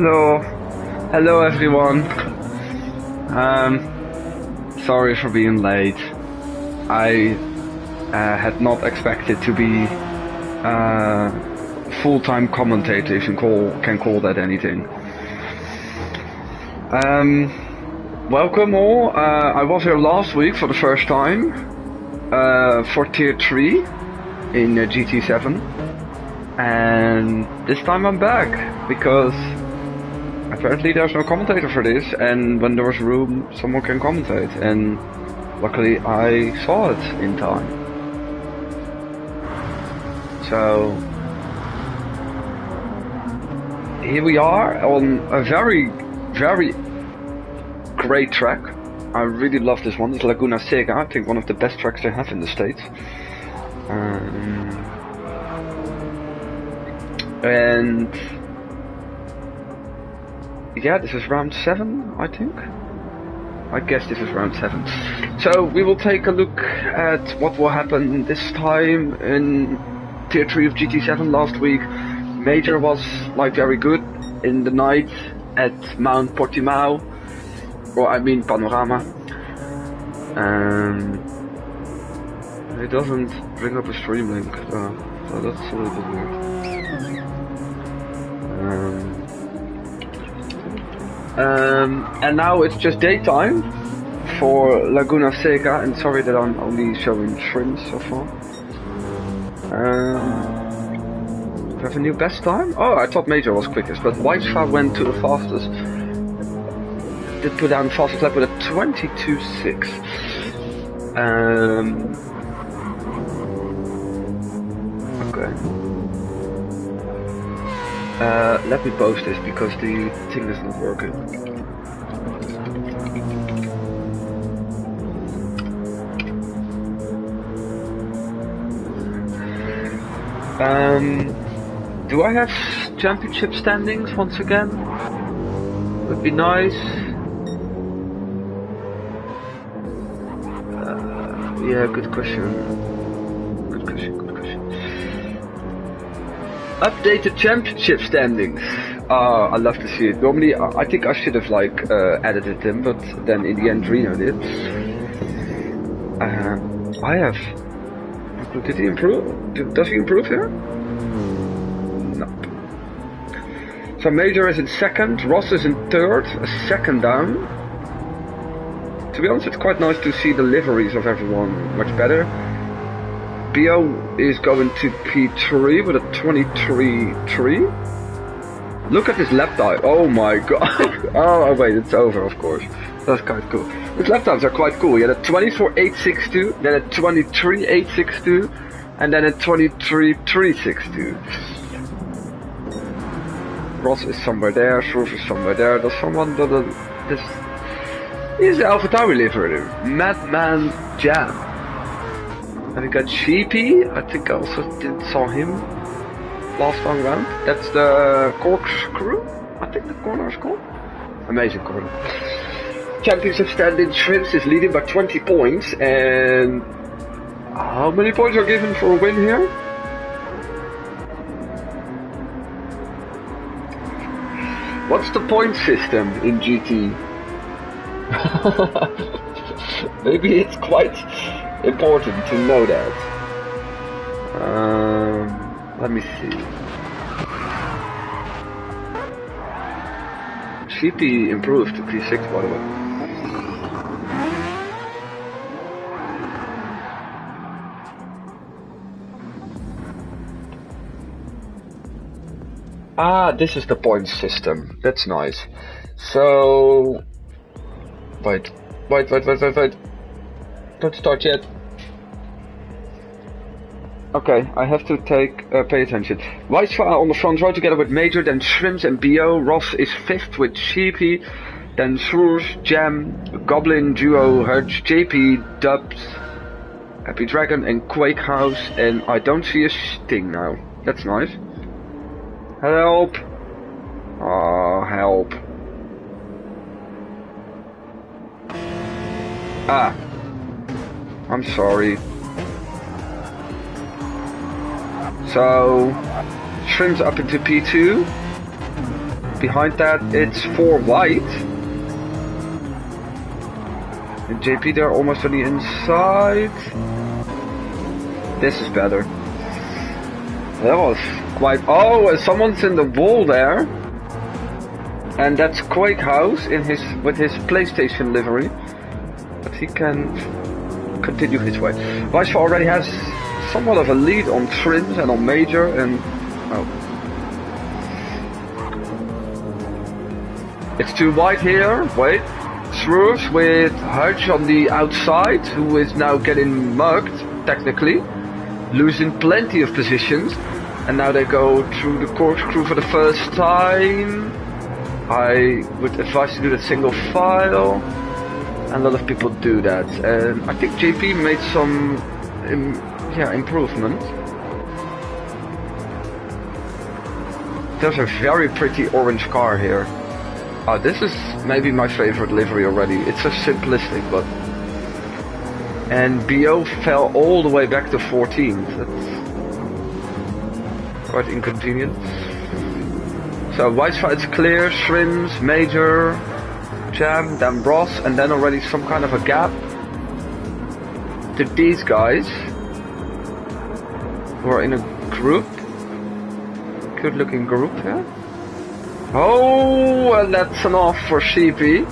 Hello. Hello everyone. Sorry for being late. I had not expected to be full-time commentator, if you can call that anything. Welcome all. I was here last week for the first time for Tier 3 in GT7, and this time I'm back because apparently there's no commentator for this, and when there was room someone can commentate, and luckily I saw it in time. So here we are on a very great track. I really love this one. It's Laguna Seca, I think one of the best tracks they have in the States. And yeah, this is round 7, I think. I guess this is round 7. So we will take a look at what will happen this time in Tier 3 of GT7 last week. Major was like very good in the night at Mount Portimao, or I mean Panorama. It doesn't bring up a stream link, so that's a little bit weird. And now it's just daytime for Laguna Seca, and sorry that I'm only showing trims so far. We have a new best time? Oh, I thought Major was quickest, but Whitestar went to the fastest. Did put down the fastest lap with a 22.6. Okay. Let me post this because the thing is not working. Do I have championship standings once again? Would be nice. Yeah, good question. Good question. Updated championship standings. I love to see it. Normally, I think I should have like edited them, but then in the end, Reno did. I have. Did he improve? Does he improve here? No. So Major is in second, Ross is in third, a second down. To be honest, it's quite nice to see the liveries of everyone much better. Bio is going to P3 with a 23.3. Look at his lap time. Oh my god. Oh wait, it's over, of course. That's quite cool. His lap times are quite cool. He had a 24.862, then a 23.862, and then a 23.362. Ross is somewhere there, Schroef is somewhere there. There's someone that this is the AlphaTauri livery. Madman Jam. And we got Sheepy. I think I also saw him last time round. That's the corkscrew, I think the corner is called. Amazing corner. Championship standing, Shrimps is leading by 20 points, and how many points are given for a win here? What's the point system in GT? Maybe it's quite important to know that. Let me see. Sheepy improved to P6, by the way. Ah, this is the point system. That's nice. So... Wait. Don't start yet. Okay, I have to pay attention. Whitestar on the front row together with Major, then Shrimps and Bio. Ross is 5th with Sheepy, then Swoosh, Jam, Goblin, Duo, Hurch, JP, Dubs, Happy Dragon and Quake House, and I don't see a Sting now. That's nice. Help! Oh, help. Ah. I'm sorry. So, Shrimps up into P2. behind that it's 4 wide. And JP there almost on the inside. This is better. That was quite... Oh, and someone's in the wall there. And that's Quake House in with his PlayStation livery. But he can continue his way. Weisfer already has somewhat of a lead on trims and on major and... Oh. It's too wide here. Wait. Swerves with Hudge on the outside, who is now getting mugged, technically. Losing plenty of positions. And now they go through the corkscrew for the first time. I would advise to do that single file. And a lot of people do that. And I think JP made some improvement. There's a very pretty orange car here. Oh, this is maybe my favorite livery already. It's so simplistic, but... And BO fell all the way back to 14th. That's quite inconvenient. So Weisfer is clear, Shrims, Major, Jam, then Ross, and then already some kind of a gap to these guys who are in a group. Good looking group here. Oh, and that's an off for Sheepy.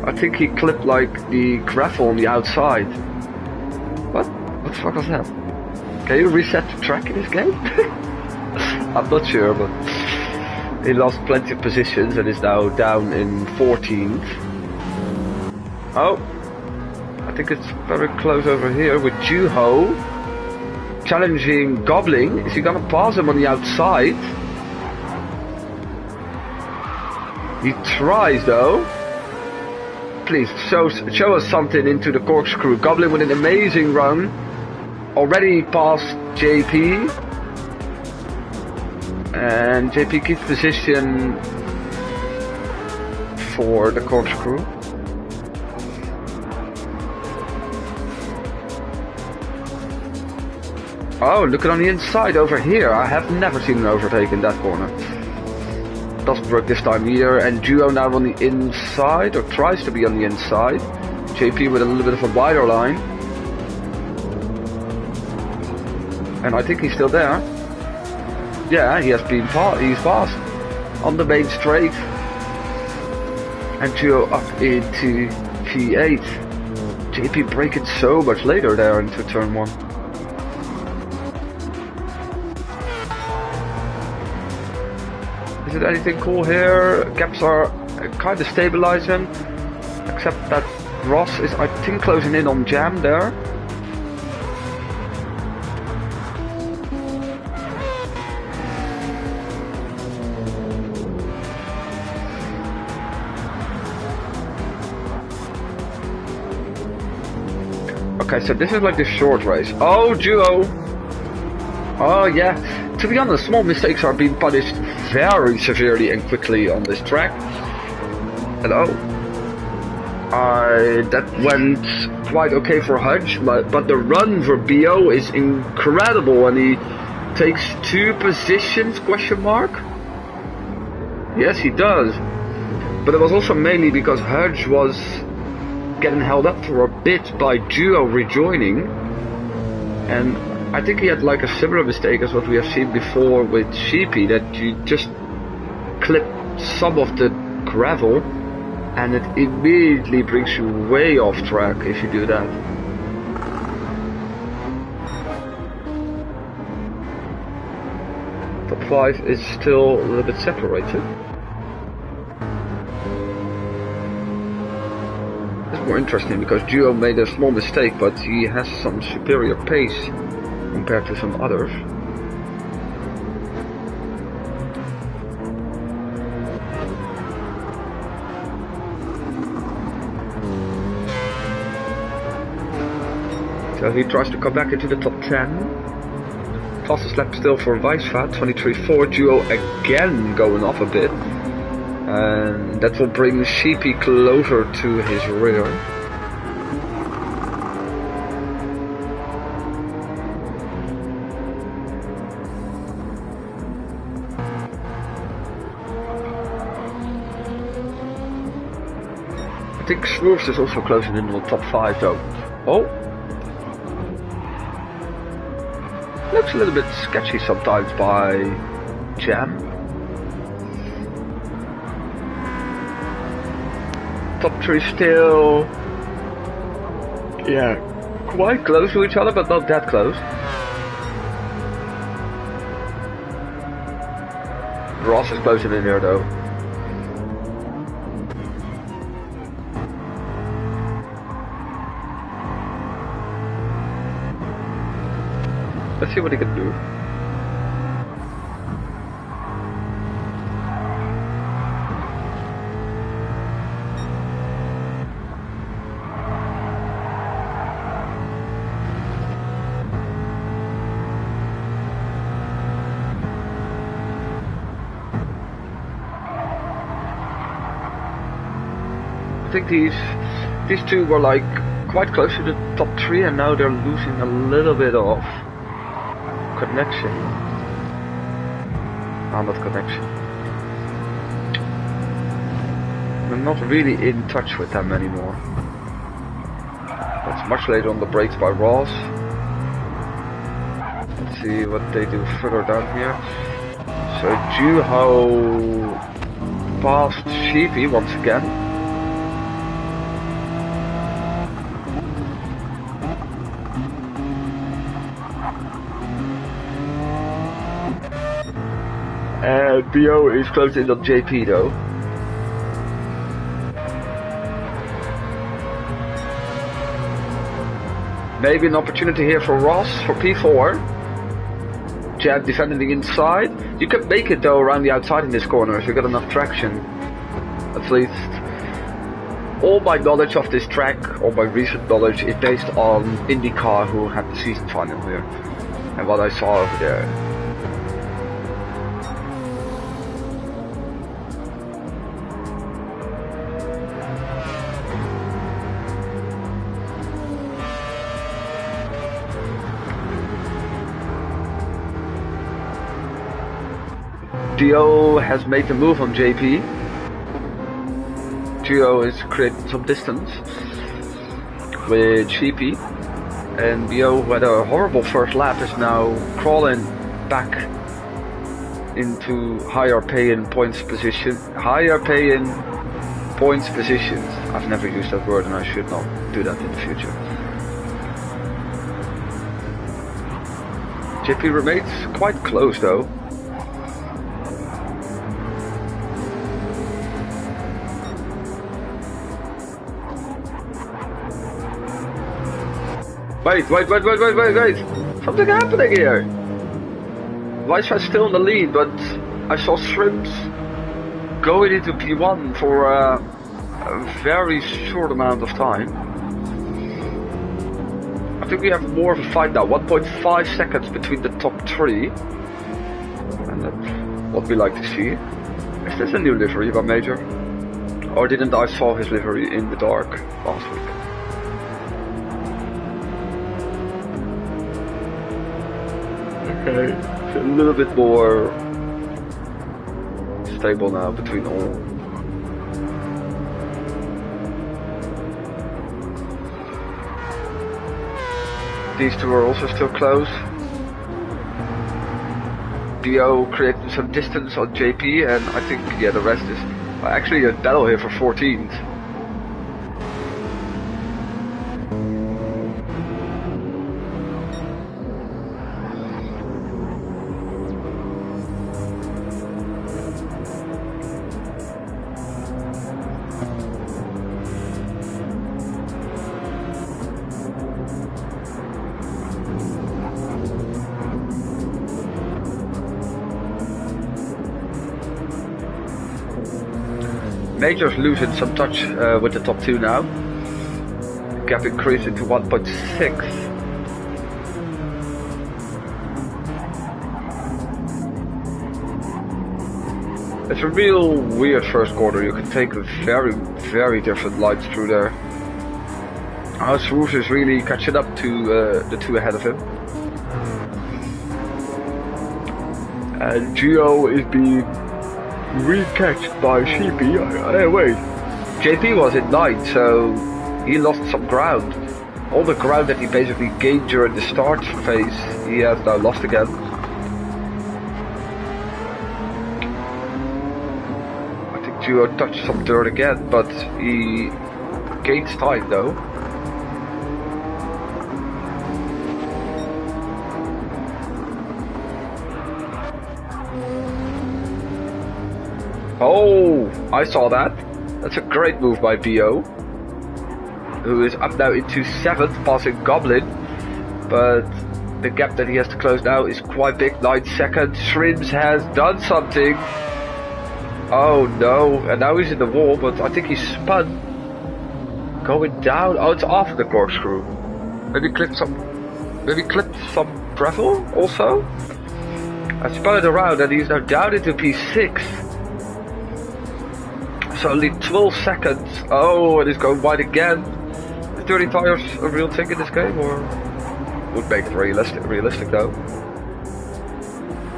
I think he clipped like the gravel on the outside. What? What the fuck was that? Can you reset the track in this game? I'm not sure, but he lost plenty of positions and is now down in 14th. Oh, I think it's very close over here with Juho challenging Gobbling. Is he gonna pass him on the outside? He tries though. Please show us something into the corkscrew. Goblin with an amazing run. Already past JP. And JP keeps position for the corkscrew. Oh, look at on the inside over here. I have never seen an overtake in that corner. Doesn't work this time either, and Duo now on the inside, or tries to be on the inside. JP with a little bit of a wider line. And I think he's still there. Yeah, he has been he's passed on the main straight. And Duo up into P8. JP braking so much later there into turn 1. Is it anything cool here? Gaps are kind of stabilizing, except that Ross is, I think, closing in on Jam there. Okay, so this is like the short race. Oh, Duo! Oh, yeah. To be honest, small mistakes are being punished very severely and quickly on this track. Hello. That went quite okay for Hudge, but the run for BO is incredible, and he takes 2 positions, question mark? Yes, he does. But it was also mainly because Hudge was getting held up for a bit by Duo rejoining, and I think he had like a similar mistake as what we have seen before with Sheepy, that you just clip some of the gravel and it immediately brings you way off track if you do that. Top 5 is still a little bit separated. It's more interesting because Duo made a small mistake, but he has some superior pace compared to some others. So he tries to come back into the top 10. Fastest lap still for Weisfer, 23.4. Duo again going off a bit. And that will bring Sheepy closer to his rear. think Swoops is also closing in on the top 5 though. Oh! Looks a little bit sketchy sometimes by Jam. Top 3 still... yeah, quite close to each other, but not that close. Ross is closing in here though. Let's see what he can do. I think these two were like quite close to the top 3 and now they're losing a little bit of connection. Not connection. I'm not really in touch with them anymore. That's much later on the brakes by Ross. Let's see what they do further down here. So Juho passed Sheepy once again. And BO is closing in on JP though. Maybe an opportunity here for Ross for P4. Jab defending the inside. You can make it though around the outside in this corner if you got enough traction. At least all my knowledge of this track, all my recent knowledge is based on IndyCar who had the season final here. And what I saw over there. Gio has made the move on JP. Gio is creating some distance with Sheepy. And Bio, who had a horrible first lap, is now crawling back into higher pay-in points position. Higher pay-in points positions. I've never used that word and I should not do that in the future. JP remains quite close though. Wait. Something happening here. Weissman's still in the lead, but I saw Shrimps going into P1 for a very short amount of time. I think we have more of a fight now. 1.5 seconds between the top 3. And that's what we like to see. Is this a new livery by Major? Or didn't I saw his livery in the dark last week? Okay, it's a little bit more stable now between all. These two are also still close. Dio created some distance on JP, and I think the rest is actually a battle here for 14th. Major's losing some touch with the top 2 now. Gap increasing to 1.6. It's a real weird first quarter. You can take very different lines through there. Swoosh is really catching up to the 2 ahead of him. And Gio is being recatched by Sheepy. Wait, JP was in 9th, so he lost some ground. All the ground that he basically gained during the start phase, he has now lost again. I think Duo touched some dirt again, but he gains time though. Oh, I saw that. That's a great move by BO, who is up now into 7th, passing Goblin. But the gap that he has to close now is quite big, 9 seconds. Shrimps has done something. Oh no, and now he's in the wall, but I think he's spun. Going down. Oh, it's after the corkscrew. Maybe clipped some gravel also? I spun it around and he's now down into P6. So only 12 seconds. Oh, and he's going wide again. Is dirty tires a real thing in this game, or would make it realistic though?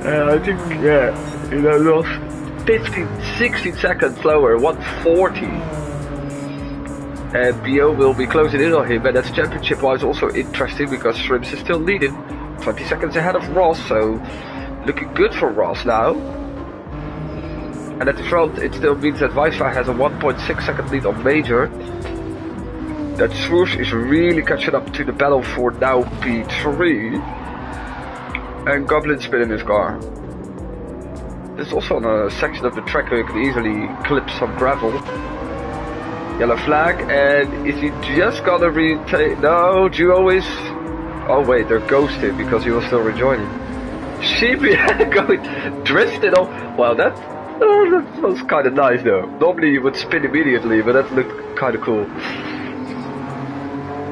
I think, yeah, you know, lost 16 seconds slower, 140. And BO will be closing in on him, and that's championship wise also interesting because Shrimps is still leading, 20 seconds ahead of Ross, so looking good for Ross now. And at the front, it still means that Wi-Fi has a 1.6 second lead on Major. That Swoosh is really catching up to the battle for now P3. And Goblin spinning his car. There's also on a section of the track where you can easily clip some gravel. Yellow flag, and is he just gonna retake? No, Duo is... Oh wait, they're ghosted because he was still rejoining. Sheepy going drifted off. Well, that was kind of nice though. Normally you would spin immediately, but that looked kind of cool.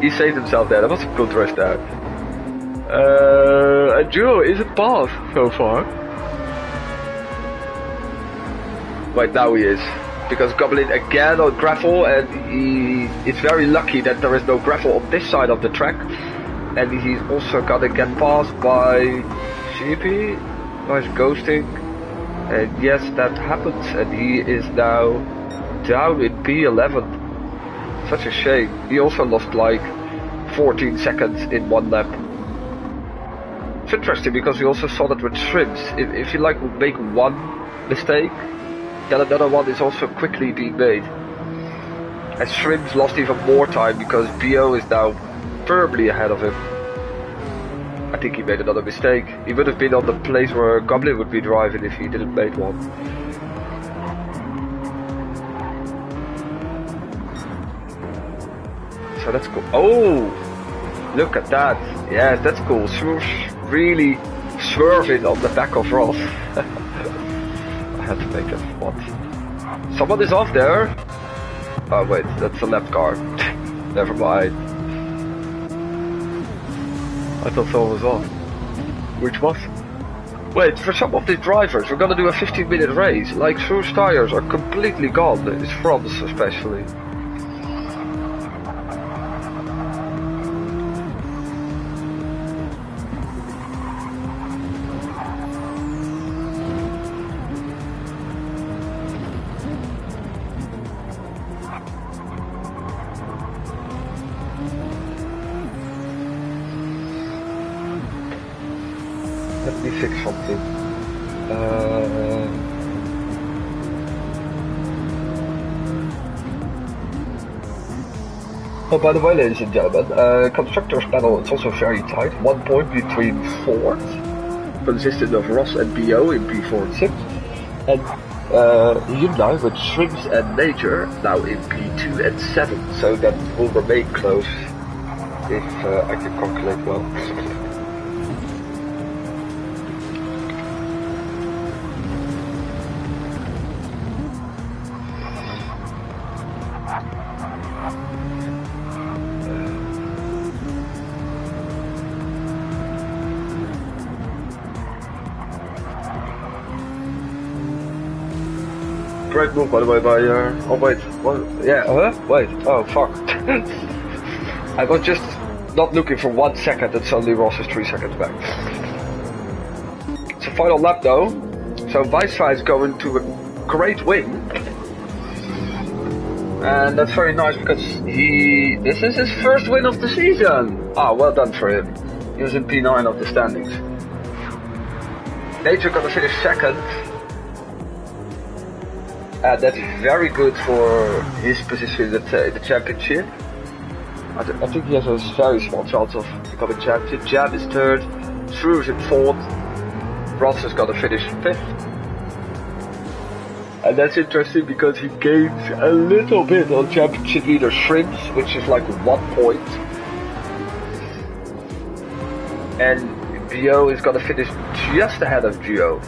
He saved himself there. That was a cool drift there. And Duo isn't passed so far. Wait, now he is. Because Goblin again on gravel, and he is very lucky that there is no gravel on this side of the track. And he's also gonna get passed by Sheepy. Nice ghosting. And yes, that happens, and he is now down in P11. Such a shame. He also lost like 14 seconds in one lap. It's interesting because we also saw that with Shrimps. If you like make one mistake, then another one is also quickly being made. And Shrimps lost even more time because BO is now firmly ahead of him. I think he made another mistake. He would have been on the place where Goblin would be driving if he didn't make one. So that's cool. Oh! Look at that. Yes, that's cool. Swoosh really swerving on the back of Ross. I had to make that spot. Someone is off there. Oh wait, that's a lap car. Never mind. I thought someone was off. Which was? Wait, for some of these drivers, we're gonna do a 15-minute race. Like, Swoosh tires are completely gone. His fronts especially. Let me fix something. Oh, by the way, ladies and gentlemen, constructors panel is also very tight. 1 point between fourth, consisting of Ross and BO in P4 and 6, and Hyundai with Shrimps and Major now in P2 and 7. So that will remain close if I can calculate well. Great move, by the way, by, oh wait, what? Yeah, wait, oh fuck. I was just not looking for 1 second and suddenly Ross is 3 seconds back. It's a final lap though, so Wi-Fi is going to a great win. And that's very nice because this is his first win of the season. Ah, well done for him. He was in P9 of the standings. Nature gonna finish second. That's very good for his position in the championship. I think he has a very small chance of becoming champion. Jab is third, Shrew is in fourth, Ross is gonna finish fifth. And that's interesting because he gains a little bit on championship leader Shrimps, which is like 1 point. And Bio is gonna finish just ahead of Gio.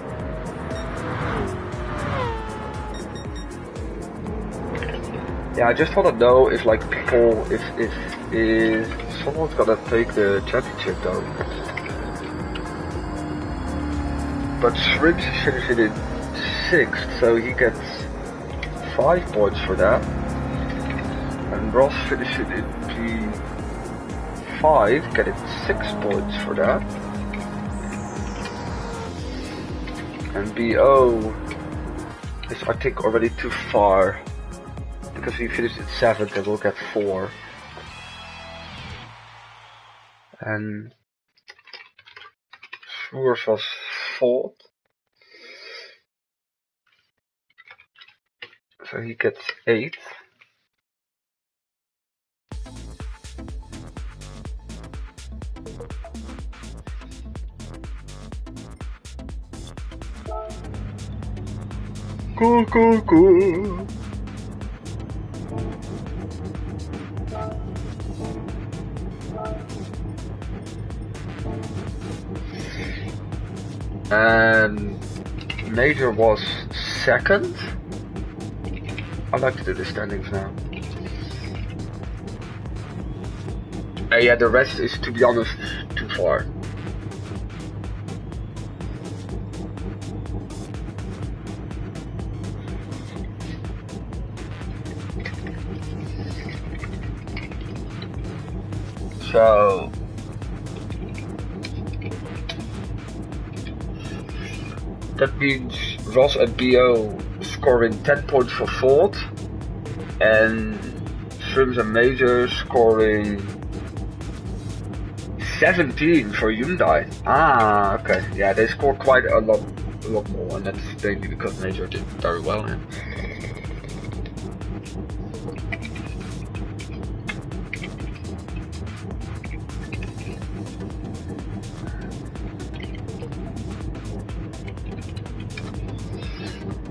Yeah, I just want to know if like people, if someone's gonna take the championship though. But Shrimps is finishing in 6th, so he gets 5 points for that. And Ross finishing in P5, getting 6 points for that. And BO is, I think, already too far. Because he finished in 7th and will get 4. And Schwoers was 4th. So he gets 8th. Cool. And Major was 2nd. I like to do the standings now. Yeah, the rest is, to be honest, too far. So that means Ross and BO scoring 10 points for 4th, and Shrimps and Major scoring 17 for Hyundai. Ah, okay. Yeah, they score quite a lot more, and that's mainly because Major did very well. Yeah.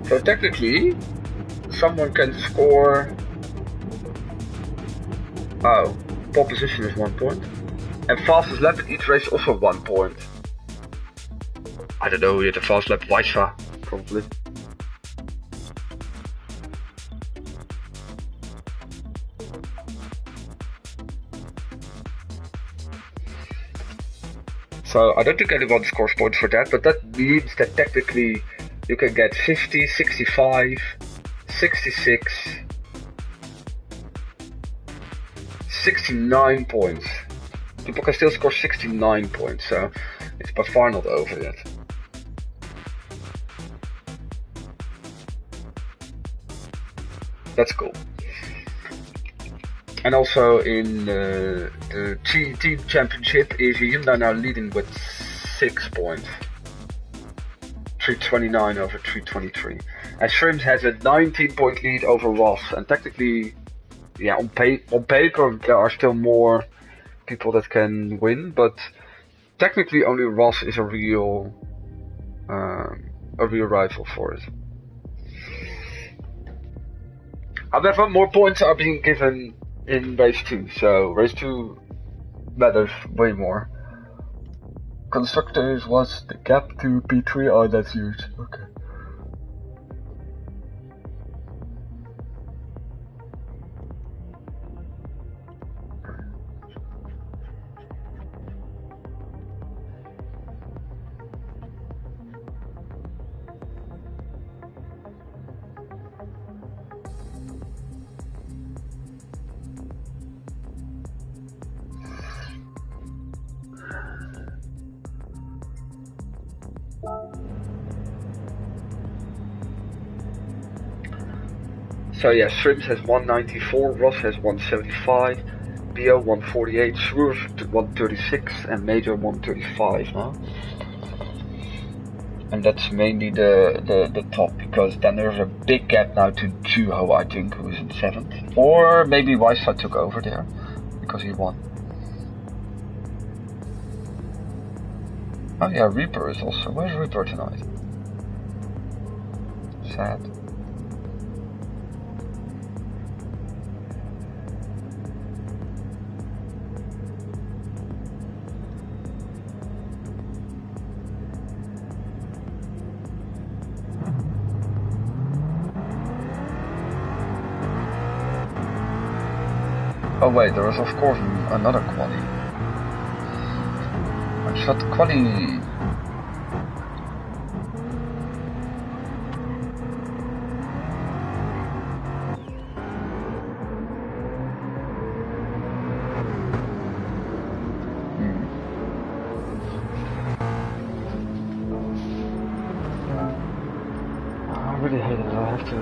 So technically, someone can score. Oh, pole position is 1 point, and fastest lap in each race also 1 point. I don't know who had the fast lap, Weisha, probably. So I don't think anyone scores points for that, but that means that technically you can get 50, 65, 66, 69 points. People can still score 69 points, so it's by far not over yet. That's cool. And also in the team championship is Hyundai now leading with 6 points. 329 over 323. And Shrimps has a 19-point lead over Ross, and technically, yeah, on paper there are still more people that can win, but technically only Ross is a real rival for it. However, more points are being given in race 2, so race 2 matters way more. Constructors was the gap to P3. Oh, that's huge. Okay. So yeah, Shrimps has 194, Ross has 175, BO 148, Swerve 136, and Major 135 now. And that's mainly the top, because then there's a big gap now to Juho, I think, who is in 7th. Or maybe Weisside took over there, because he won. Oh yeah, Reaper is also. Where's Reaper tonight? Sad. Oh wait, there is of course another quali. I shot quali. I really hate it. I have to.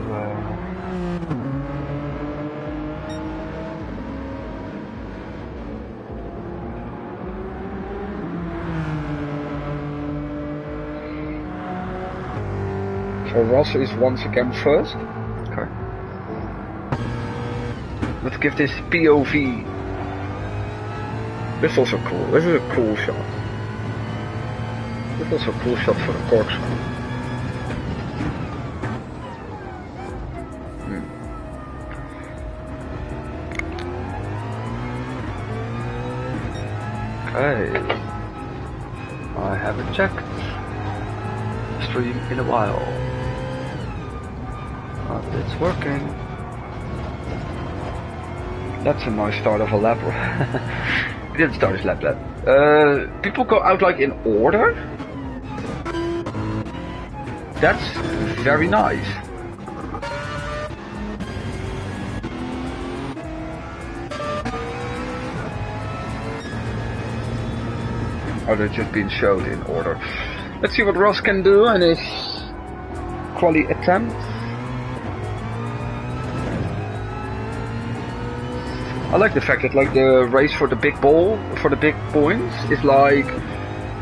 So Ross is once again first. Okay. Let's give this POV. This is also cool. This is a cool shot. This is also a cool shot for the corkscrew. Okay. I haven't checked stream in a while. But it's working. That's a nice start of a lap. He didn't start his lap. People go out like in order. That's very nice. Oh, they're just being shown in order. Let's see what Ross can do in his quali attempt. I like the fact that like the race for the big ball, for the big points, is like,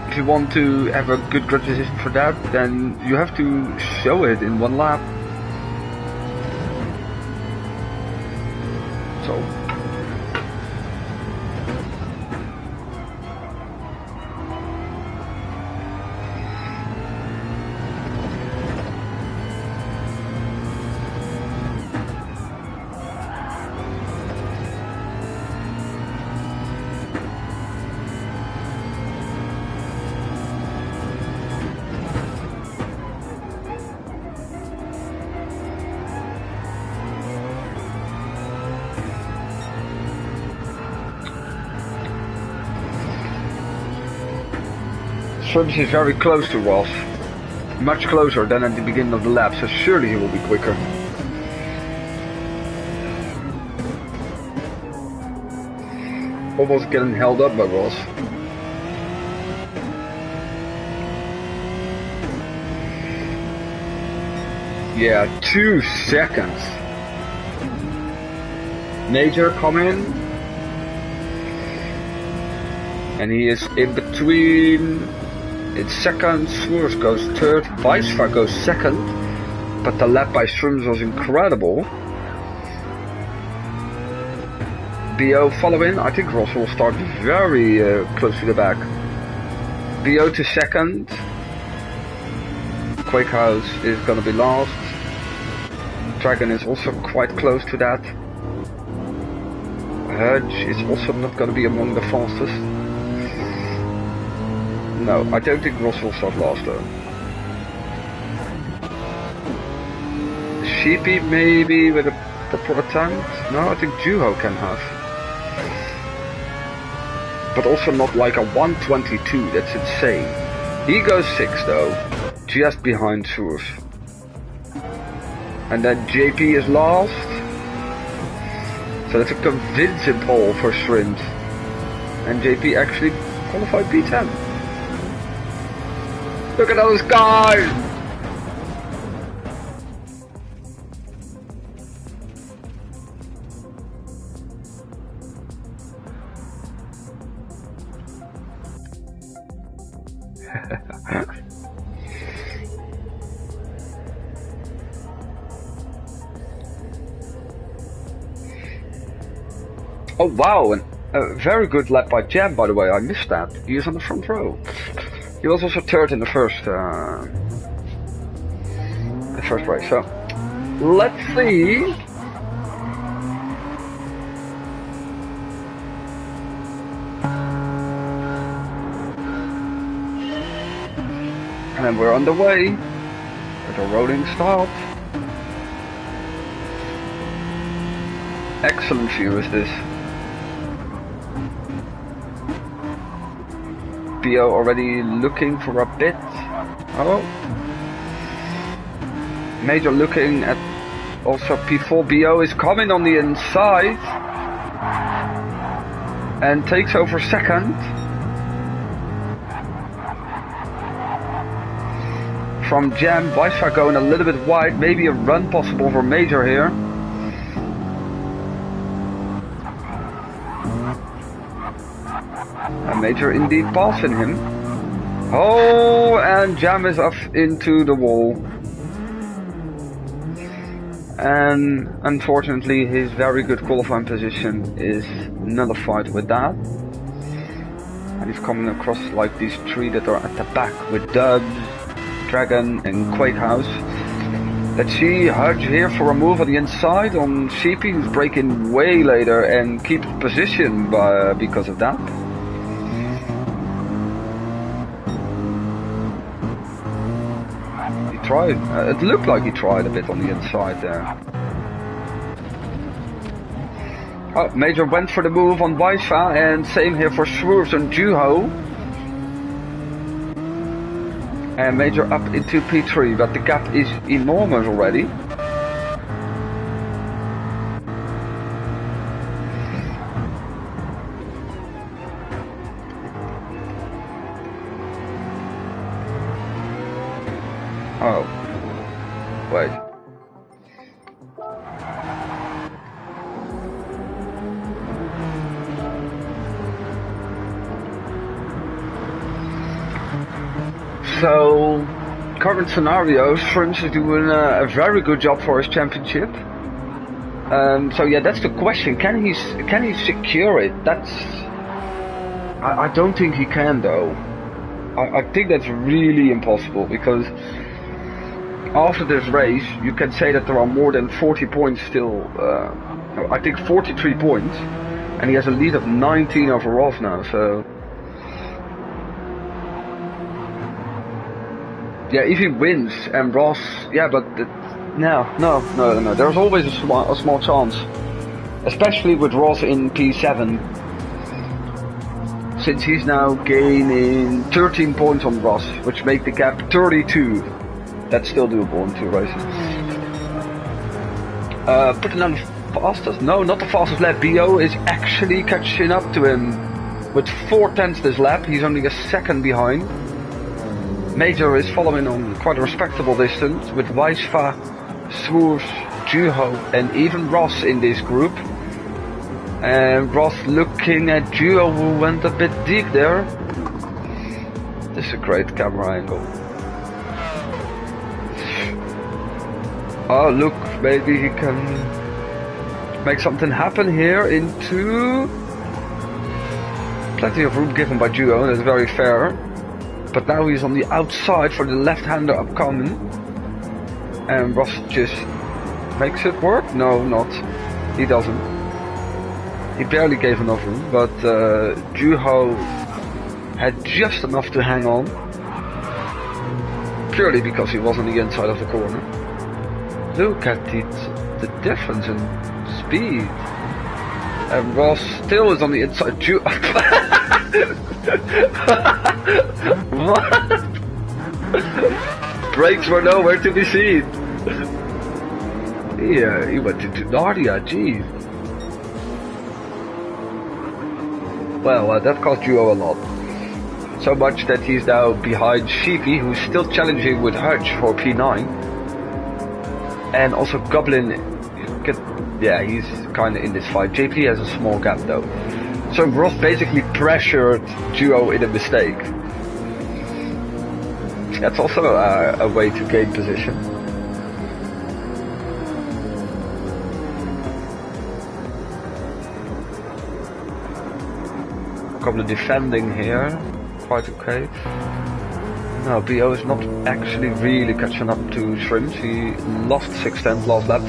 if you want to have a good grid position for that, then you have to show it in one lap. So. Shrimps is very close to Ross, much closer than at the beginning of the lap, so surely he will be quicker. Almost getting held up by Ross. Yeah, 2 seconds. Major come in. And he is in between. It's second, Swerve goes third, Weissfar goes second, but the lap by Shrimps was incredible. BO following, I think Ross will start very close to the back. BO to second, Quakehouse is gonna be last, Dragon is also quite close to that. Hudge is also not gonna be among the fastest. No, I don't think Ross will start last though. Sheepy maybe with a proper attempt? No, I think Juho can have. But also not like a 122, that's insane. He goes 6th though, just behind Swerve. And then JP is last. So that's a convincing pole for Shrimps. And JP actually qualified P10. Look at those guys! Oh wow, and a very good lap by Jam, by the way. I missed that. He is on the front row. He was also third in the first race. So let's see. And we're on the way with a rolling start. Excellent view is this. BO already looking for a bit. Oh. Major looking at also P4. BO is coming on the inside. And takes over second. From Jam, Weisfar going a little bit wide. Maybe a run possible for Major here. A Major indeed passing him. Oh, and Jam is off into the wall. And unfortunately his very good qualifying position is nullified with that. And he's coming across like these three that are at the back with Dubs, Dragon and Quake House. Let's see Hudge here for a move on the inside on Sheepy, who's braking way later and keeps position because of that. He tried, it looked like he tried a bit on the inside there. Oh, Major went for the move on Weisfar, and same here for Swerves and Juho. And Major up into P3, but the gap is enormous already. Oh, wait. So, current scenario, Shrimps is doing a very good job for his championship. So yeah, that's the question. Can he secure it? I don't think he can though. I think that's really impossible, because after this race you can say that there are more than 40 points still. I think 43 points, and he has a lead of 19 over Ross now. So. Yeah, if he wins and Ross, yeah, but no. There's always a small chance, especially with Ross in P7, since he's now gaining 13 points on Ross, which make the gap 32. That's still doable in 2 races. Putting on the fastest? No, not the fastest lap. BO is actually catching up to him with 4/10 this lap. He's only a second behind. Major is following on quite a respectable distance with Weisfar, Swerves, Juho and even Ross in this group. And Ross looking at Juho, who went a bit deep there. This is a great camera angle. Oh look, maybe he can make something happen here into... Plenty of room given by Juho, that's very fair. But now he's on the outside for the left-hander upcoming. And Ross just makes it work? No, not. He doesn't. He barely gave enough room, but Juho had just enough to hang on. Purely because he was on the inside of the corner. Look at the difference in speed. And Ross still is on the inside. What? Brakes were nowhere to be seen. Yeah, he went into Narnia, geez. Well, that cost Juho a lot. So much that he's now behind Sheepy, who's still challenging with Hutch for P9. And also Goblin, yeah, he's kind of in this fight. JP has a small gap though. So Ross basically pressured Juho in a mistake. That's also a way to gain position. Couple defending here, quite okay. No, BO is not actually really catching up to Shrimps. He lost 6/10 last lap.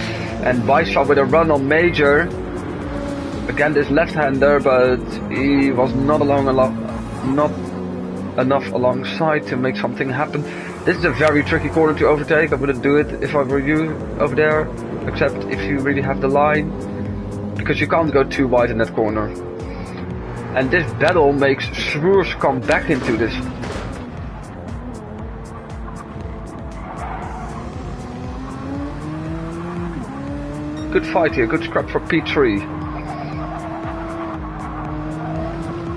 And Weisshaw with a run on Major. Again, this left-hander, but he was not enough alongside to make something happen. This is a very tricky corner to overtake. I wouldn't do it if I were you over there, except if you really have the line, because you can't go too wide in that corner. And this battle makes Schroers come back into this. Good fight here, good scrap for P3.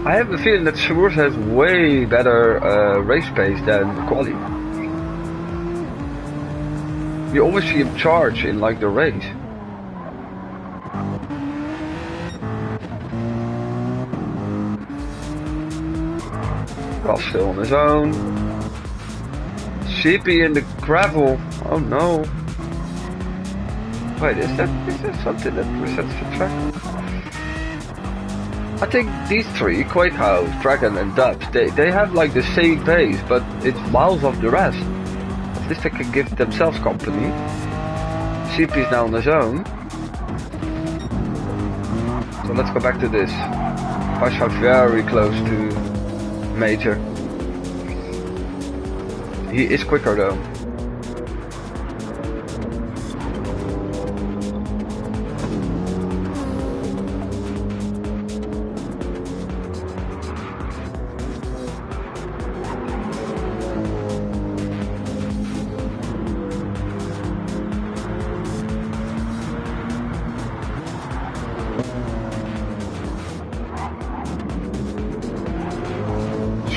I have the feeling that Schroers has way better race pace than Quali. You always see him charge in like the race. Ross still on his own. CP in the gravel. Oh no. Wait, is that something that resets the track? I think these three, Quakehouse, Dragon and Dubs, they have like the same pace, but it's miles off the rest. At least they can give themselves company. CP is now on his own. So let's go back to this. Weisshaw very close to Major. He is quicker though.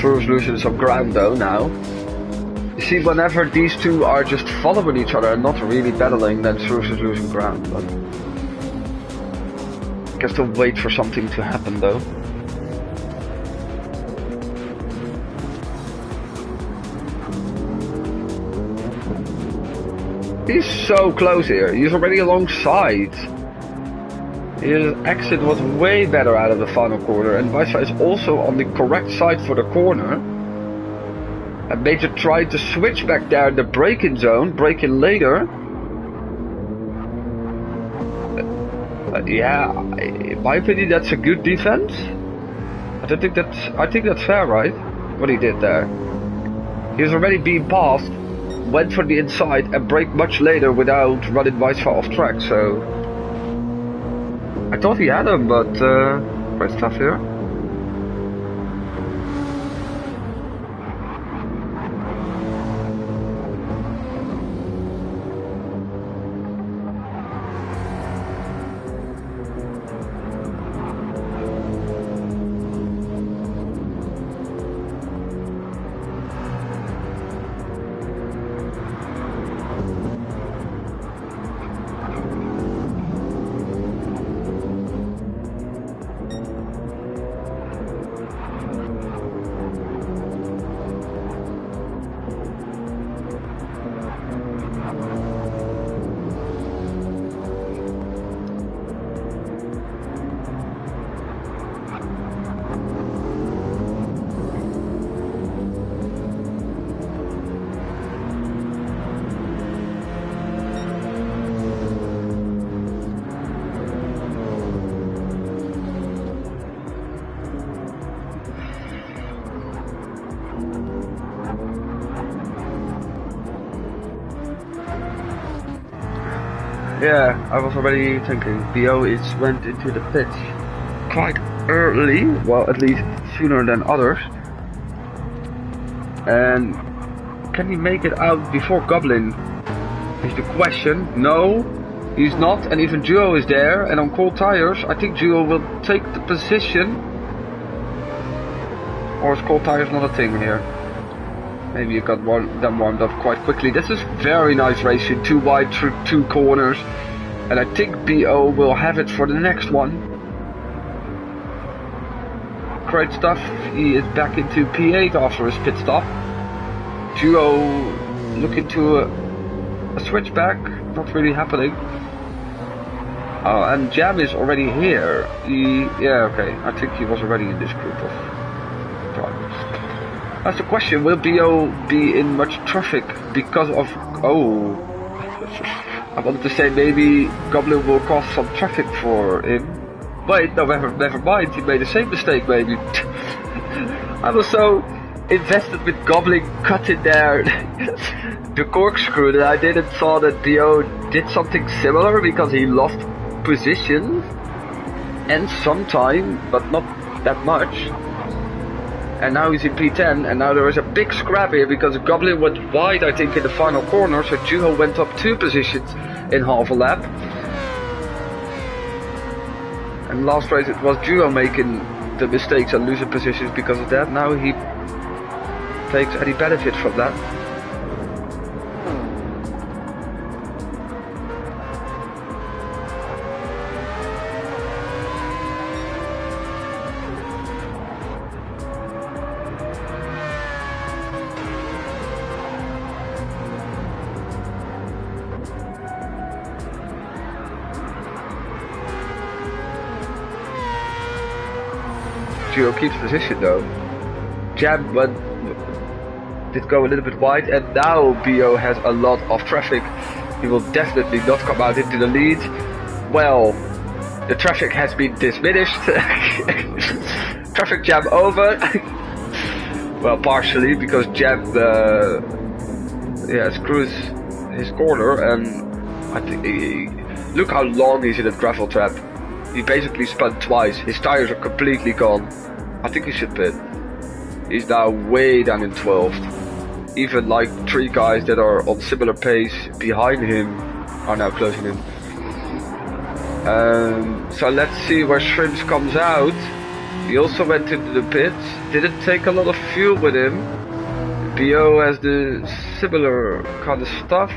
Schroers losing some ground though now. You see, whenever these two are just following each other and not really battling, then Schroers is losing ground. But I can still wait for something to happen though. He's so close here. He's already alongside. His exit was way better out of the final corner, and Weisshaw is also on the correct side for the corner. And Major tried to switch back there in the braking zone, brake in later. Yeah, in my opinion that's a good defense. I think that's fair, right? What he did there. He was already being passed, went for the inside and braked much later without running Weisshaw off track, so I thought he had him, but quite tough here. Yeah, I was already thinking BO went into the pits quite early, well at least sooner than others. And can he make it out before Goblin is the question. No, he's not, and even Duo is there, and on cold tires I think Duo will take the position. Or is cold tires not a thing here? Maybe you got them warmed up quite quickly. This is very nice racing, 2 wide through 2 corners. And I think BO will have it for the next one. Great stuff. He is back into P8 after his pit stop. Duo looking to a switchback, not really happening. Oh, and Jam is already here. Yeah, okay. I think he was already in this group of drivers. That's the question. Will BO be in much traffic because of... Oh. I wanted to say maybe Goblin will cause some traffic for him. Wait, no, never mind. He made the same mistake, maybe. I was so invested with Goblin cutting there the corkscrew that I didn't saw that BO did something similar because he lost position and some time, but not that much. And now he's in P10, and now there is a big scrap here because Goblin went wide, I think, in the final corner, so Juho went up 2 positions in half a lap. And last race it was Juho making the mistakes and losing positions because of that. Now he takes any benefit from that. Duo keeps position though. Jam did go a little bit wide, and now BO has a lot of traffic. He will definitely not come out into the lead. Well, the traffic has been diminished. Traffic jam over. Well, partially because Jam screws his corner, and I think look how long he's in a gravel trap. He basically spun twice. His tires are completely gone. I think he should pit. He's now way down in 12th. Even like 3 guys that are on similar pace behind him are now closing in. So let's see where Shrimps comes out. He also went into the pits. Didn't take a lot of fuel with him. BO has the similar kind of stuff.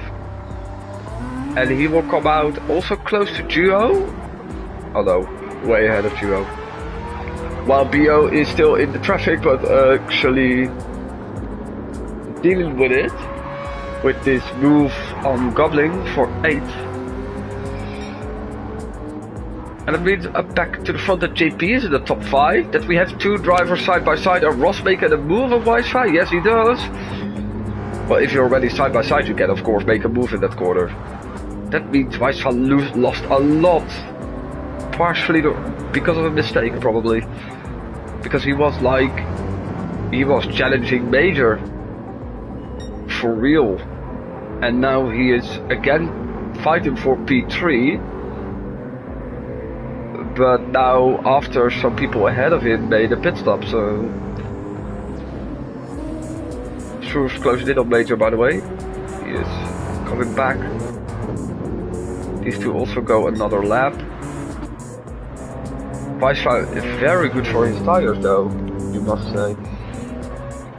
And he will come out also close to Duo. Although, way ahead of Duo. While BO is still in the traffic, but actually dealing with it. With this move on Goblin for 8. And it means up back to the front that JP is in the top 5. That we have 2 drivers side by side. And Ross making a move on Wi-Fi? Yes, he does. Well, if you're already side by side, you can of course make a move in that corner. That means Wi-Fi lost a lot. Partially because of a mistake, probably. Because he was challenging Major. For real. And now he is again fighting for P3. But now, after some people ahead of him made a pit stop, so... Shrews closing in on Major, by the way. He is coming back. These 2 also go another lap. Wi-Fi is very good for his tires though, you must say.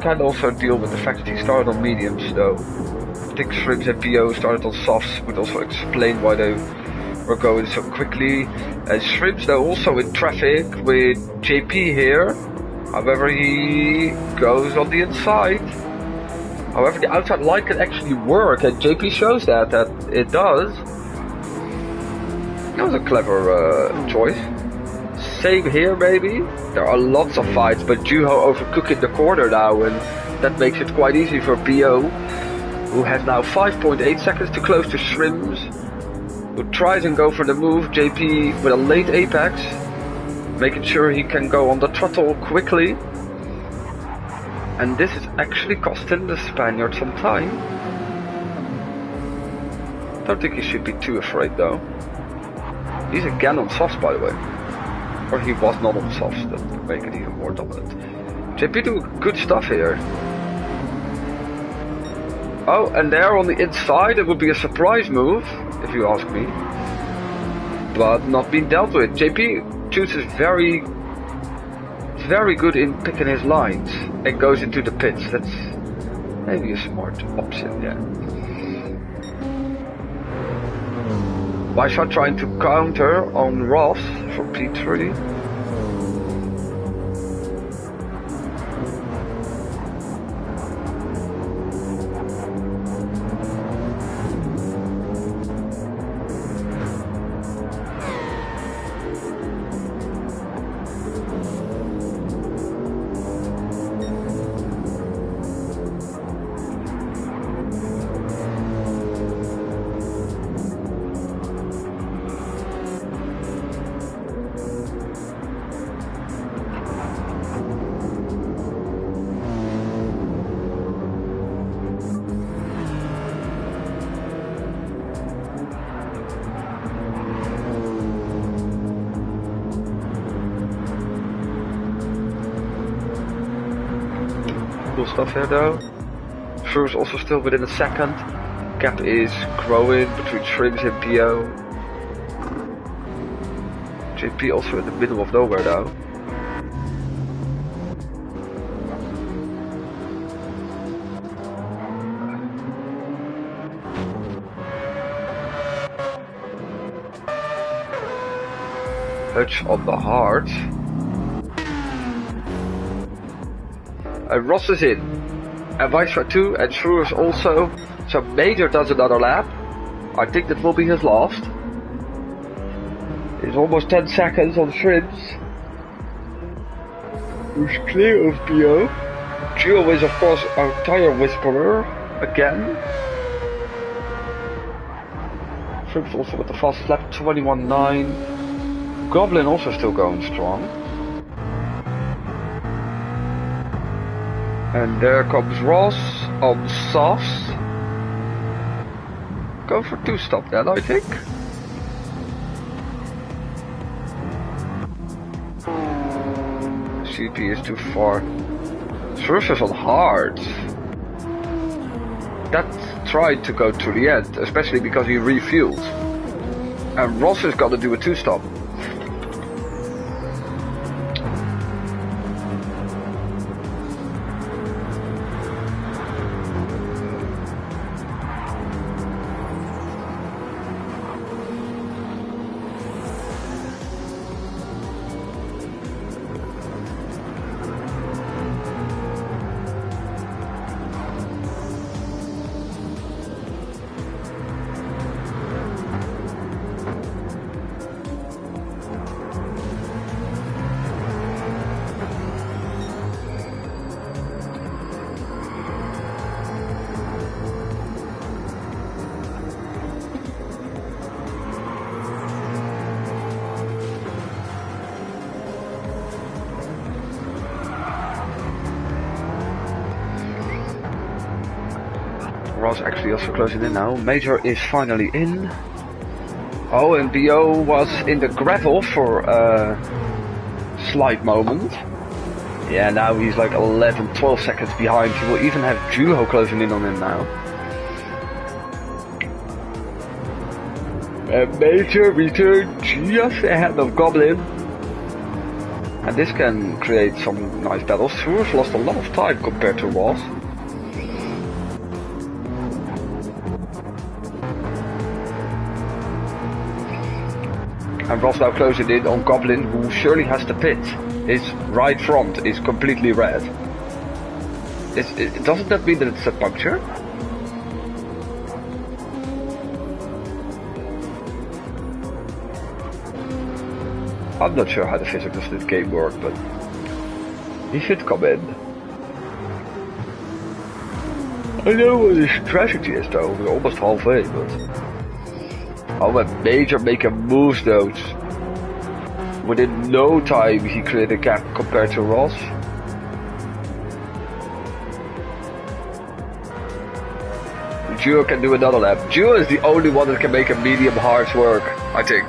Can also deal with the fact that he started on mediums though. I think Shrimps and PO started on softs, would also explain why they were going so quickly. And Shrimps though also in traffic with JP here. However, he goes on the inside. However, the outside line can actually work, and JP shows that it does. That was a clever choice. Same here, maybe. There are lots of fights, but Juho overcooking the corner now, and that makes it quite easy for BO, who has now 5.8 seconds to close to Shrimps, who tries and go for the move. JP with a late apex, making sure he can go on the throttle quickly. And this is actually costing the Spaniard some time. Don't think he should be too afraid though. He's again on softs, by the way. Or he was not on softs, that would make it even more dominant. JP do good stuff here. Oh, and there on the inside, it would be a surprise move, if you ask me. But not being dealt with. JP chooses very good in picking his lines and goes into the pits. That's maybe a smart option, yeah. Wi-Fi trying to counter on Ross for P3. stuff here though. Through is also still within a second. Gap is growing between Shrimps and PO. JP also in the middle of nowhere though. Hutch on the hard. And Ross is in. And Viceroy too, and Shrew is also. So Major does another lap. I think that will be his last. It's almost 10 seconds on Shrimps. Who's clear of PO. Gio is of course our tire whisperer again. Shrimps also with the fastest lap, 21.9. Goblin also still going strong. And there comes Ross on softs. Go for 2-stop then, I think. CP is too far. Surface on hard. That tried to go to the end, especially because he refueled. And Ross is gonna do a 2-stop. Ross actually also closing in now. Major is finally in. Oh, and BO was in the gravel for a slight moment. Yeah, now he's like 11, 12 seconds behind. He will even have Juho closing in on him now. And Major returned just ahead of Goblin. And this can create some nice battles. Surf lost a lot of time compared to Ross. And Ross now closing in on Goblin, who surely has the pit. His right front is completely red. Doesn't that mean that it's a puncture? I'm not sure how the physics of this game work, but he should come in. I know what his strategy is though, we're almost halfway, but... Oh, and Major making moves though. Within no time he created a gap compared to Ross. Duo can do another lap. Duo is the only one that can make a medium hard work, I think.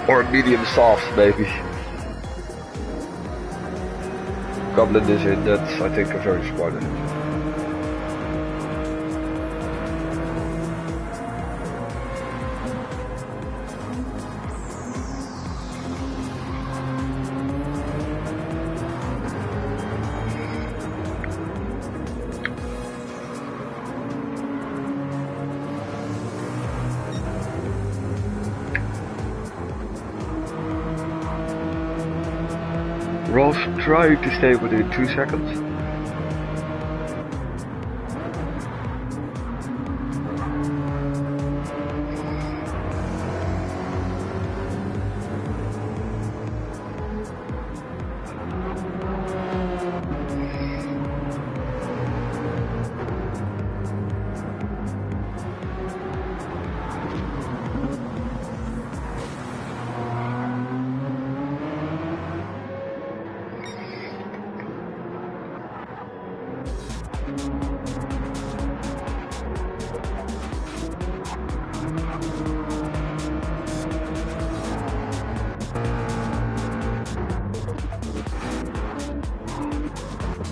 Or a medium soft, maybe. Goblin is in, that's I think a very smart decision. Ross tried to stay within 2 seconds.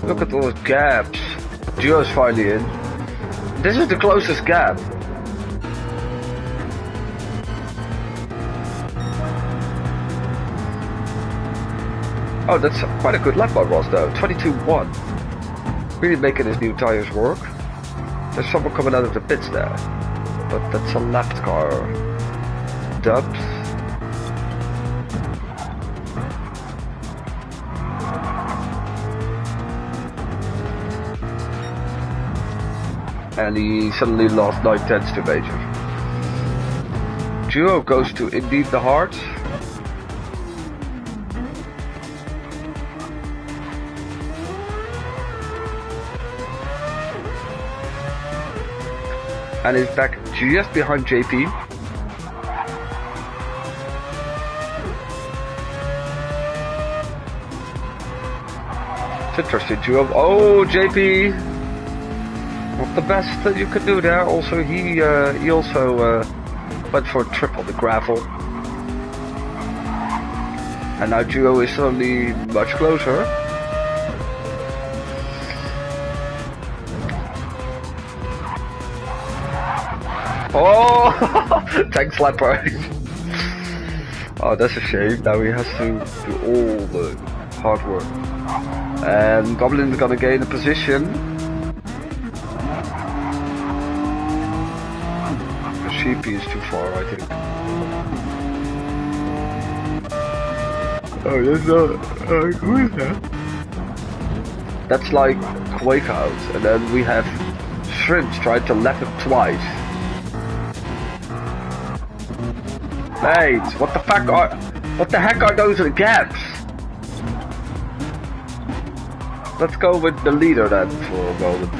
Look at those gaps. Duo's finally in. This is the closest gap. Oh, that's quite a good lap by Ross though. 22.1. Really making his new tires work. There's someone coming out of the pits there. But that's a lapped car. Dubs. And he suddenly lost 9/10 to Major. Duo goes to Indeed the Heart. And is back just behind JP. It's interesting duo. Oh, JP! Not the best that you could do there. Also, he also went for a trip on the gravel. And now duo is suddenly much closer. Oh, tank slapper. Oh, that's a shame. Now he has to do all the hard work. And Goblin is gonna gain a position. The CP is too far, I think. Oh, that's not. Who is that? That's like Quake Out, and then we have Shrimps trying to lap him twice. Mate, what the heck are those gaps? Let's go with the leader then for a moment.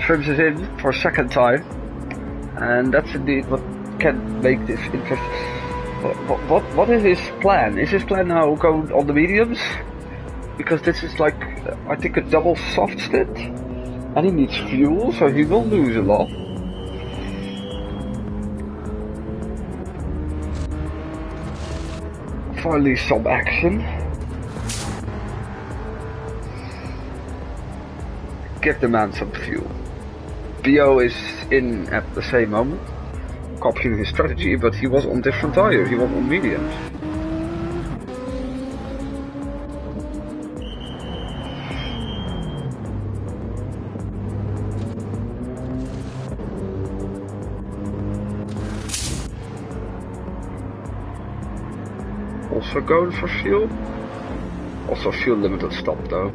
Shrimps is in for a second time, and that's indeed what can make this interesting. What is his plan? Is his plan now go on the mediums? Because this is like, I think, a double soft stint, and he needs fuel, so he will lose a lot. Finally some action. Give the man some fuel. BO is in at the same moment, copying his strategy, but he was on different tires, he was on mediums. Also going for fuel. Also fuel limited stop though.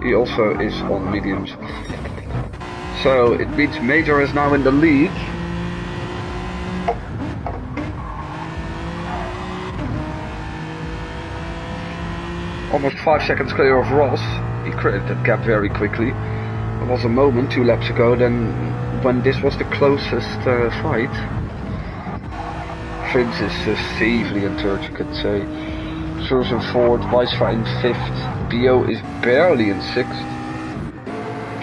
He also is on mediums. So it means Major is now in the lead. almost 5 seconds clear of Ross. He created that gap very quickly. There was a moment 2 laps ago then when this was the closest fight. Frins is safely in third, you could say. Surs in fourth, Weisfa in fifth. BO is barely in sixth.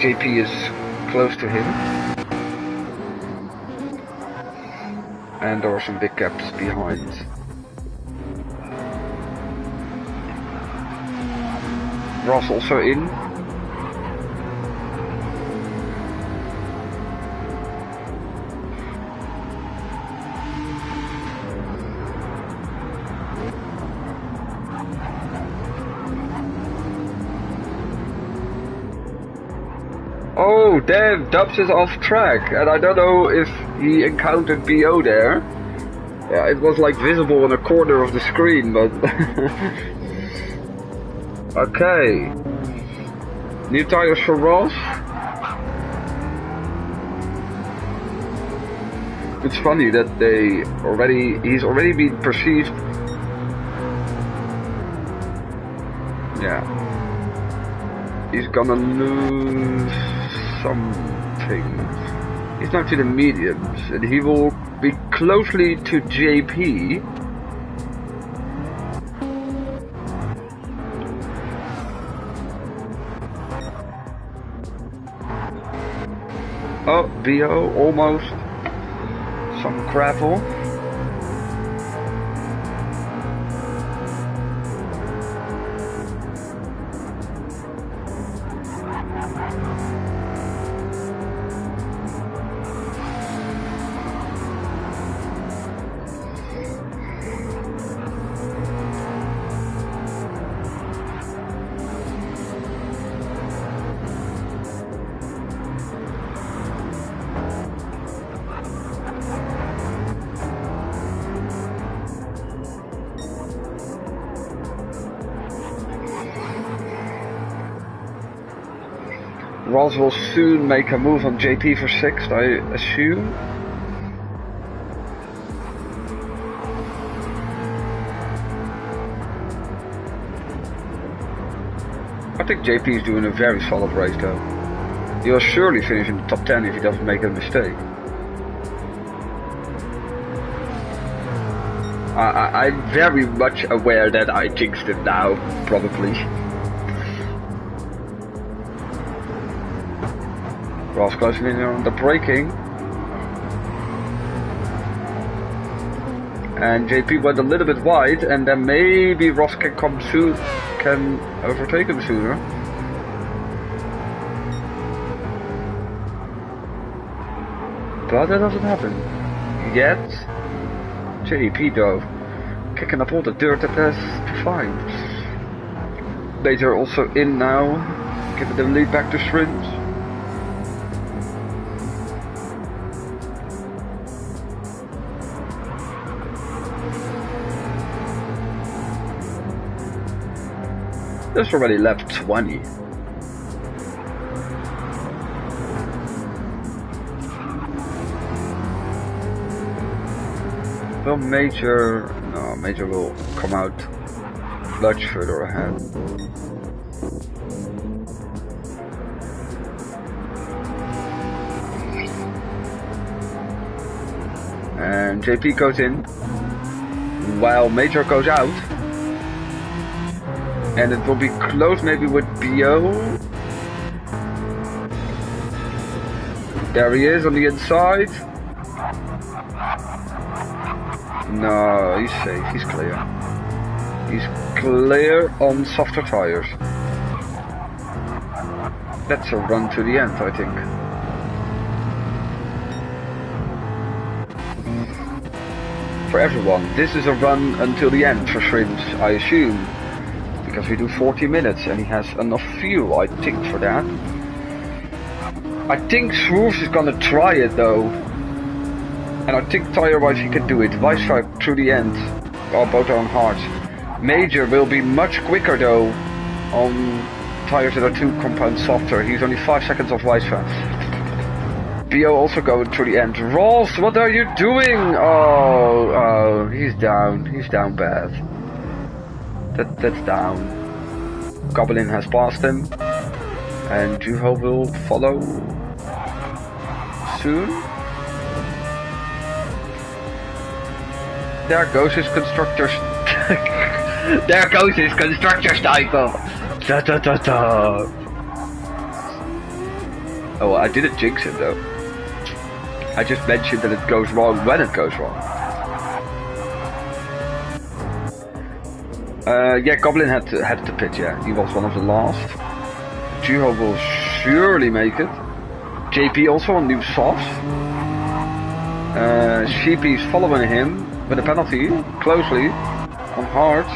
JP is close to him. And there are some big gaps behind. Ross also in. Oh damn, Dubs is off track, and I don't know if he encountered BO there. Yeah, it was like visible in a corner of the screen, but... Okay. New tires for Ross. It's funny that he's already been perceived. Yeah. He's gonna lose something. He's now to the mediums, and he will be closely to JP. Oh, BO, almost. Some gravel. Ross will soon make a move on JP for 6th, I assume. I think JP is doing a very solid race though. He'll surely finish in the top 10 if he doesn't make a mistake. I'm very much aware that I jinxed it now, probably. Ross closing in on the braking. And JP went a little bit wide, and then maybe Ross can come soon, can overtake him sooner. But that doesn't happen yet. JP though, kicking up all the dirt that there's to find. Later also in now, giving the lead back to Shrins. There's already lap 20. Well, Major will come out much further ahead. And JP goes in, while Major goes out. And it will be close maybe with BO. There he is on the inside. No, he's safe, he's clear. He's clear on softer tires. That's a run to the end, I think. For everyone, this is a run until the end for Shrimps, I assume. Because we do 40 minutes and he has enough fuel, I think, for that. I think Swoosh is gonna try it though. And I think tire-wise he can do it. Weisfa through the end. Oh, both are on hards. Major will be much quicker though on tires that are 2 compounds softer. He's only 5 seconds off Weisfa. BO also going through the end. Ross, what are you doing? Oh, he's down. He's down bad. That's down. Goblin has passed him, and Juho will follow soon. There goes his constructor's there goes his constructor cycle. Da, da, da, da. Oh, well, I didn't jinx it though. I just mentioned that it goes wrong when it goes wrong. Yeah, Goblin had to pit, yeah. He was one of the last. Juho will surely make it. JP also on new softs. Sheepy's following him with a penalty, closely, on hard.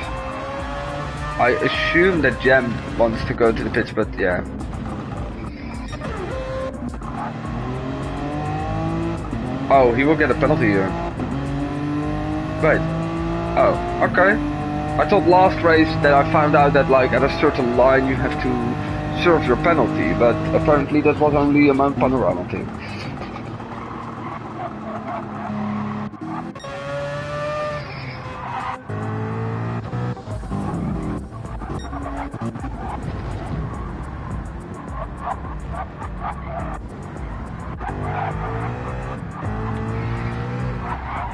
I assume that Jam wants to go to the pits, but yeah. Oh, he will get a penalty here. Wait. Oh, okay. I thought last race that I found out that like at a certain line you have to serve your penalty, but apparently that was only a Mount Panorama thing.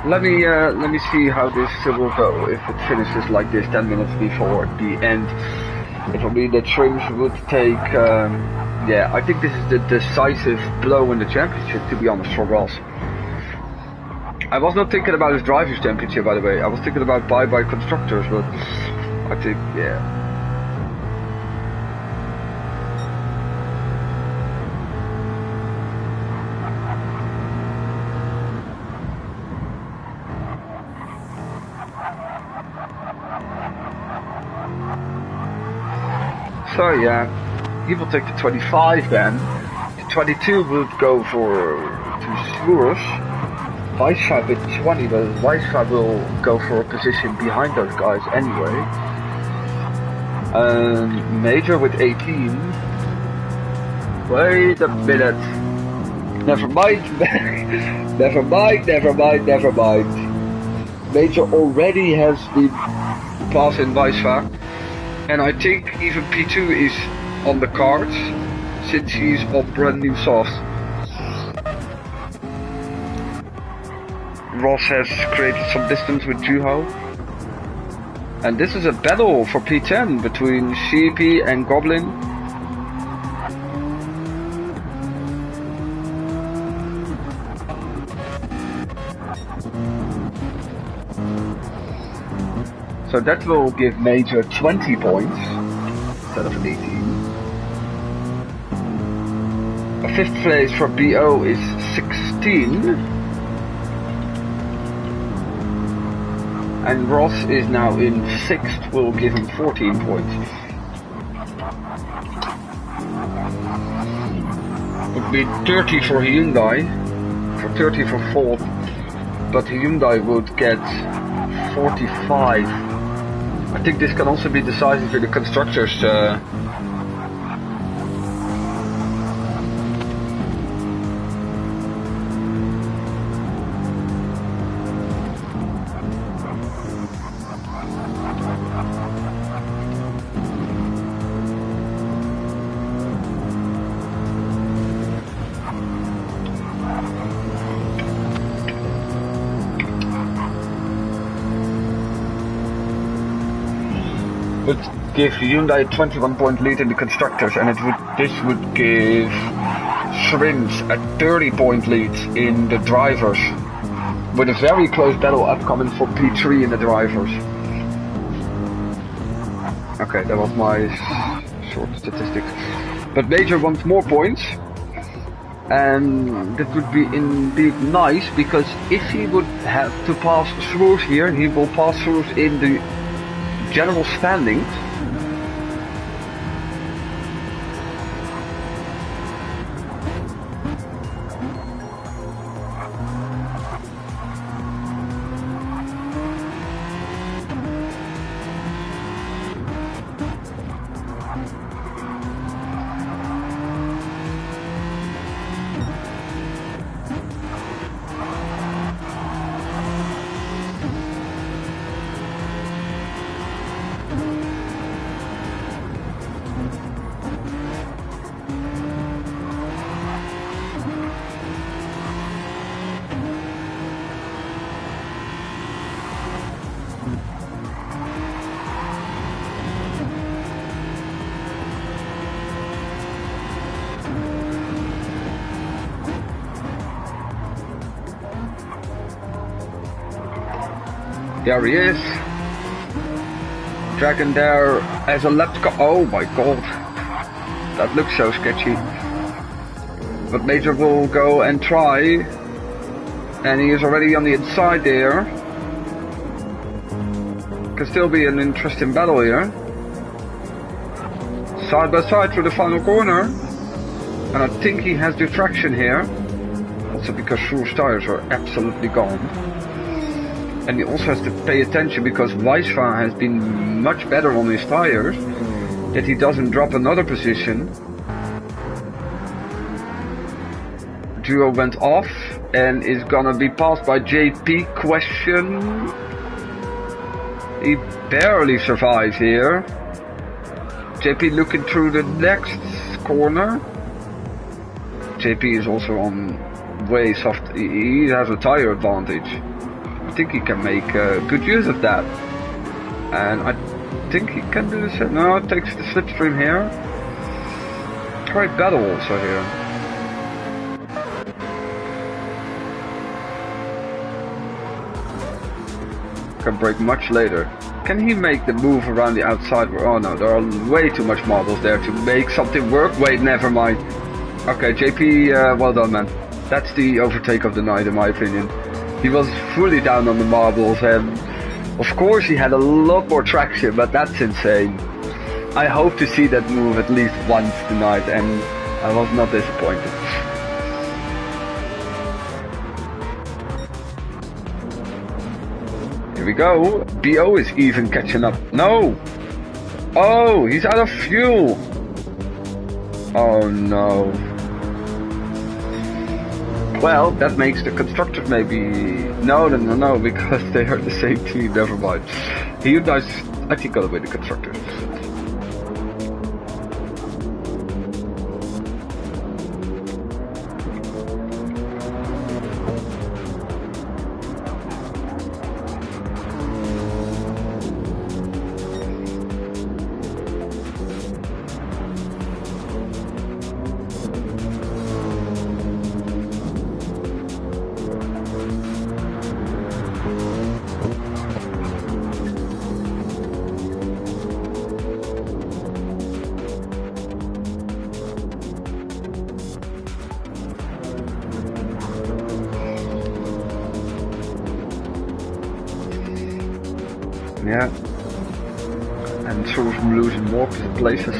Let me see how this will go. If it finishes like this 10 minutes before the end, it will be that Shrimps would take, yeah, I think this is the decisive blow in the championship, to be honest, for Ross. I was not thinking about his Drivers' Championship, by the way. I was thinking about bye-bye Constructors, but I think, yeah. So yeah, he will take the 25 then. The 22 would go to Svurs. Weissha with 20, but Weissha will go for a position behind those guys anyway. Major with 18. Wait a minute. Never mind. Never mind, never mind, never mind. Major already has been passing Weissha. And I think even P2 is on the cards, since he's on brand new softs. Ross has created some distance with Juho. And this is a battle for P10 between Sheepy and Goblin. So that will give Major 20 points instead of 18. A 5th place for BO is 16. And Ross is now in 6th, will give him 14 points. Would be 30 for Hyundai, 30 for 4th, but Hyundai would get 45. I think this can also be decisive for the constructors. Would give Hyundai a 21-point lead in the constructors, and this would give Shrimps a 30-point lead in the drivers, with a very close battle upcoming for P3 in the drivers. Okay, that was my short statistics. But Major wants more points, and that would be indeed nice, because if he would have to pass Svurs here, he will pass Svurs in the general standings. There he is. Dragon there as a lap car. Oh my god. That looks so sketchy. But Major will go and try. And he is already on the inside there. Can still be an interesting battle here. Side by side through the final corner. And I think he has the traction here. Also because Schuh's tires are absolutely gone. And he also has to pay attention because Weisfar has been much better on his tires. That he doesn't drop another position. Duo went off and is gonna be passed by JP. Question. He barely survives here. JP looking through the next corner. JP is also on way soft. He has a tire advantage. I think he can make good use of that. And I think he can do this. No, it takes the slipstream here. Great battle also here. Can break much later. Can he make the move around the outside? Oh no, there are way too much marbles there to make something work. Wait, never mind. Okay, JP, well done, man. That's the overtake of the night, in my opinion. He was fully down on the marbles, and of course he had a lot more traction, but that's insane. I hope to see that move at least once tonight, and I was not disappointed. Here we go. BO is even catching up. No! Oh, he's out of fuel! Oh no. Well, that makes the constructors maybe... No, because they are the same team, never mind. Hyundai's, I think, got away the constructors. Yeah, and so I'm losing more places.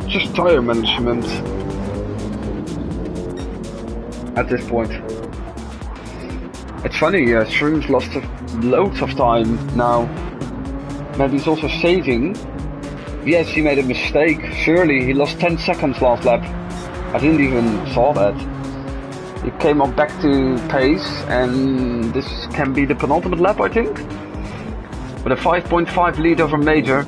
Just tire management at this point. It's funny, Shroom's lost loads of time now. Maybe he's also saving. Yes, he made a mistake. Surely he lost 10 seconds last lap. I didn't even saw that. He came on back to pace, and this can be the penultimate lap, I think. With a 5.5 lead over Major.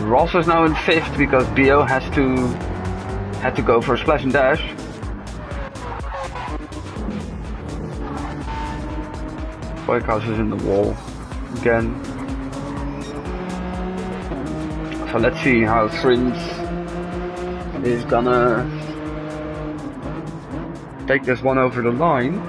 Ross is now in 5th because BO had to go for a splash and dash. Boykaus is in the wall again. So let's see how Shrimps is gonna take this one over the line.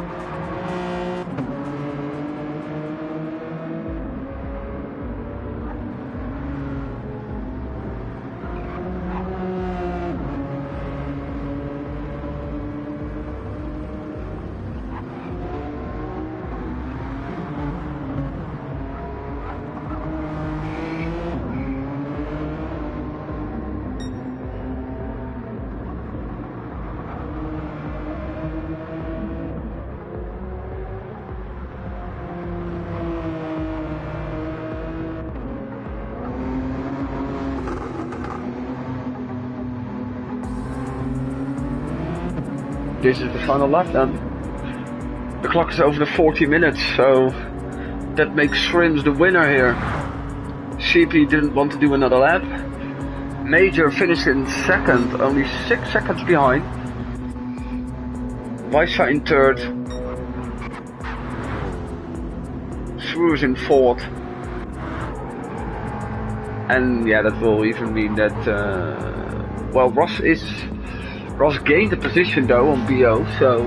This is the final lap then. The clock is over the 40 minutes, so that makes Shrimps the winner here. CP didn't want to do another lap. Major finished in 2nd, only 6 seconds behind. Weisfar in 3rd. Shrews in 4th. And yeah, that will even mean that well, Ross gained the position though on BO, so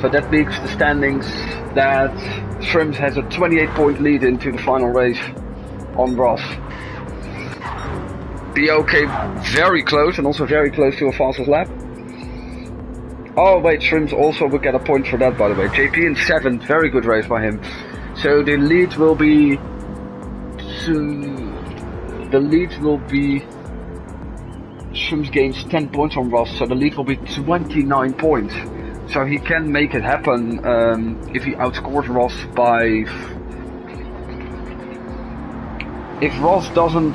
So that makes the standings that Shrimps has a 28-point lead into the final race on Ross. BO came very close, and also very close to a fastest lap. Oh wait, Shrimps also will get a point for that, by the way. JP in 7th, very good race by him. So the lead will be... Shrimps gains 10 points on Ross, so the lead will be 29 points. So he can make it happen if he outscores Ross by... If Ross doesn't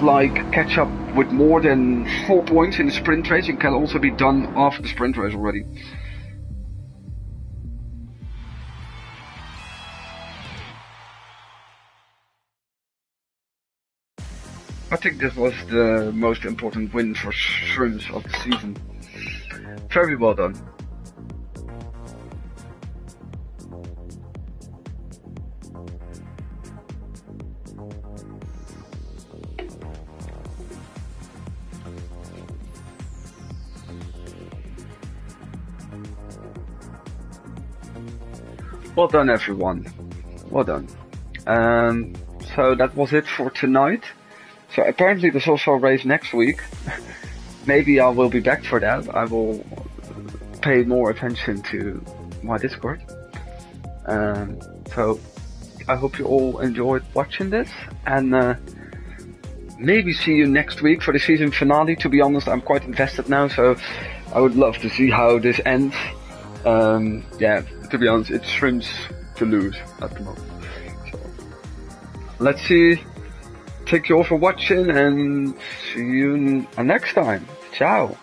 catch up with more than 4 points in the sprint race, it can also be done after the sprint race already. I think this was the most important win for Shrimps of the season. Very well done. Well done, everyone. Well done. So that was it for tonight. So apparently there's also a race next week. Maybe I will be back for that. I will pay more attention to my Discord. So I hope you all enjoyed watching this, and maybe see you next week for the season finale. To be honest, I'm quite invested now, so I would love to see how this ends. Yeah, to be honest, it's Shrimps to lose at the moment. So, let's see. Thank you all for watching, and see you next time. Ciao.